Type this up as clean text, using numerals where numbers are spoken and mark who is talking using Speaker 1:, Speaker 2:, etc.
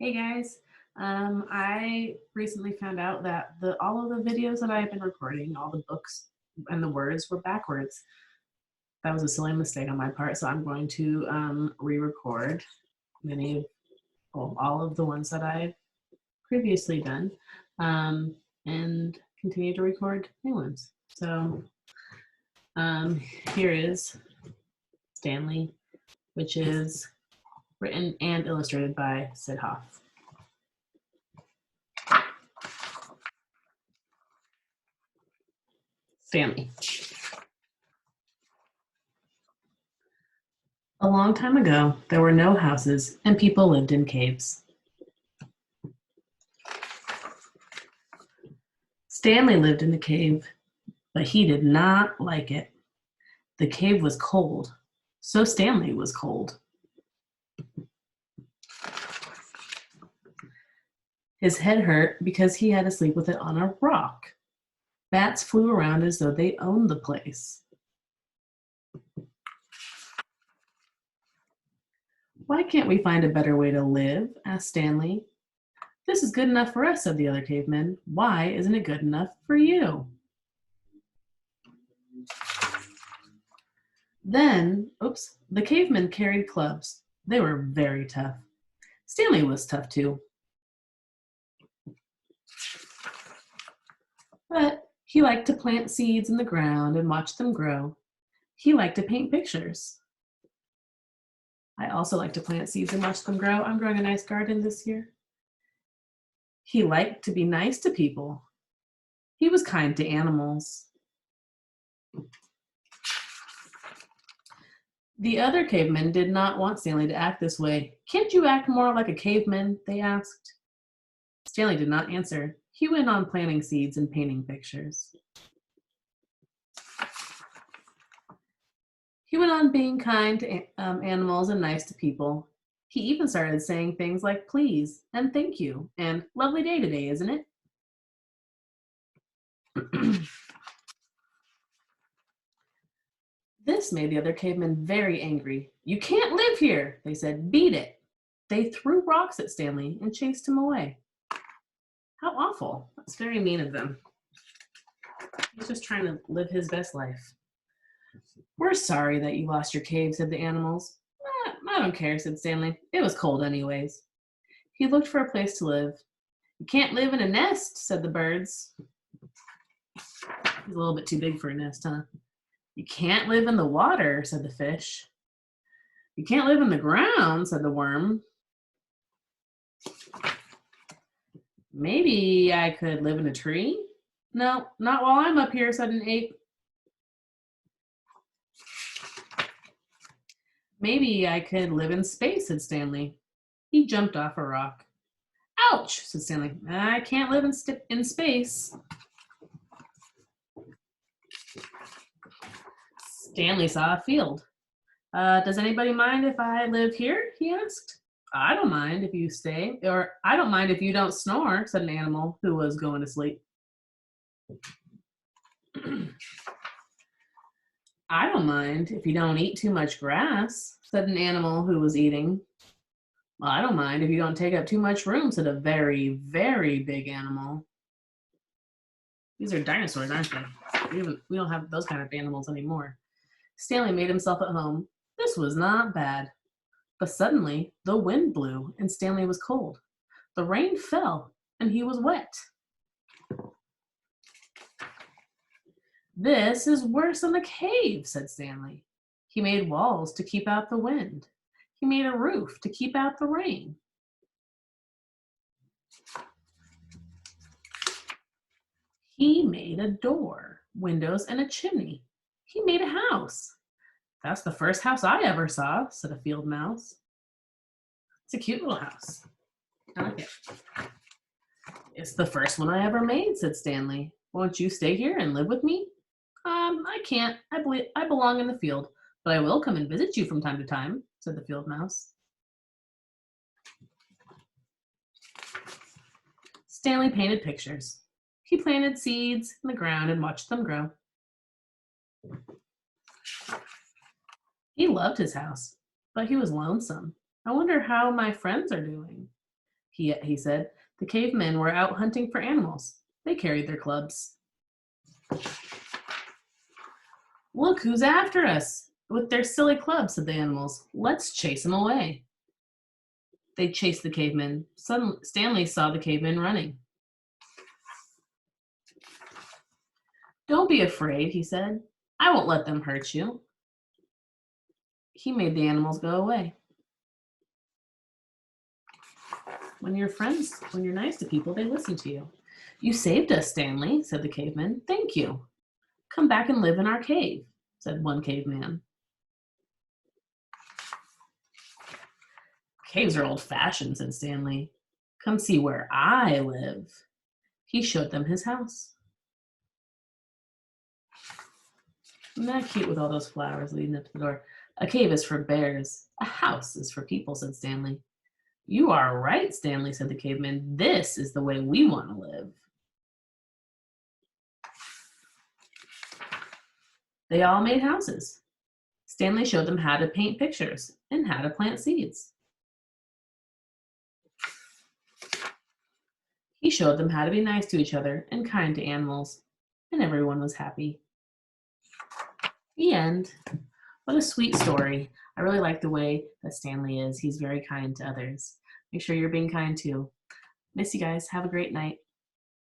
Speaker 1: Hey guys, I recently found out that all of the videos that I've been recording, all the books and the words were backwards. That was a silly mistake on my part, so I'm going to re-record all of the ones that I've previously done, and continue to record new ones. So here is Stanley, which is written and illustrated by Syd Hoff. Stanley. A long time ago, there were no houses and people lived in caves. Stanley lived in the cave, but he did not like it. The cave was cold, so Stanley was cold. His head hurt because he had to sleep with it on a rock. Bats flew around as though they owned the place. Why can't we find a better way to live? Asked Stanley. This is good enough for us, said the other cavemen. Why isn't it good enough for you? Then, the cavemen carried clubs. They were very tough. Stanley was tough too. But he liked to plant seeds in the ground and watch them grow. He liked to paint pictures. I also like to plant seeds and watch them grow. I'm growing a nice garden this year. He liked to be nice to people. He was kind to animals. The other cavemen did not want Stanley to act this way. Can't you act more like a caveman? They asked. Stanley did not answer. He went on planting seeds and painting pictures. He went on being kind to animals and nice to people. He even started saying things like please and thank you and lovely day today, isn't it? This made the other cavemen very angry. You can't live here, they said. Beat it. They threw rocks at Stanley and chased him away. How awful. That's very mean of them. He's just trying to live his best life. We're sorry that you lost your cave, said the animals. I don't care, said Stanley. It was cold anyways. He looked for a place to live. You can't live in a nest, said the birds. He's a little bit too big for a nest, huh? You can't live in the water, said the fish. You can't live in the ground, said the worm. Maybe I could live in a tree? No, not while I'm up here, said an ape. Maybe I could live in space, said Stanley. He jumped off a rock. Ouch, said Stanley. I can't live in space. Stanley saw a field. Does anybody mind if I live here? He asked. I don't mind if you stay, or I don't mind if you don't snore, said an animal who was going to sleep. I don't mind if you don't eat too much grass, said an animal who was eating. Well, I don't mind if you don't take up too much room, said a very, very big animal. These are dinosaurs, aren't they? We don't have those kind of animals anymore. Stanley made himself at home. This was not bad. But suddenly, the wind blew and Stanley was cold. The rain fell and he was wet. This is worse than the cave, said Stanley. He made walls to keep out the wind. He made a roof to keep out the rain. He made a door, windows, and a chimney. He made a house. That's the first house I ever saw, said a field mouse. It's a cute little house. I like it. It's the first one I ever made, said Stanley. Won't you stay here and live with me? I can't. I belong in the field, but I will come and visit you from time to time, said the field mouse. Stanley painted pictures. He planted seeds in the ground and watched them grow. He loved his house, but he was lonesome. I wonder how my friends are doing. he said. The cavemen were out hunting for animals. They carried their clubs. Look who's after us with their silly clubs, said the animals. Let's chase them away. They chased the cavemen. Suddenly, Stanley saw the cavemen running. Don't be afraid, he said. I won't let them hurt you. He made the animals go away. When you're nice to people, they listen to you. You saved us, Stanley, said the caveman. Thank you. Come back and live in our cave, said one caveman. Caves are old-fashioned, said Stanley. Come see where I live. He showed them his house. Isn't that cute with all those flowers leading up to the door? A cave is for bears. A house is for people, said Stanley. You are right, Stanley, said the caveman. This is the way we want to live. They all made houses. Stanley showed them how to paint pictures and how to plant seeds. He showed them how to be nice to each other and kind to animals, and everyone was happy. The end. What a sweet story. I really like the way that Stanley is. He's very kind to others. Make sure you're being kind too. Miss you guys. Have a great night.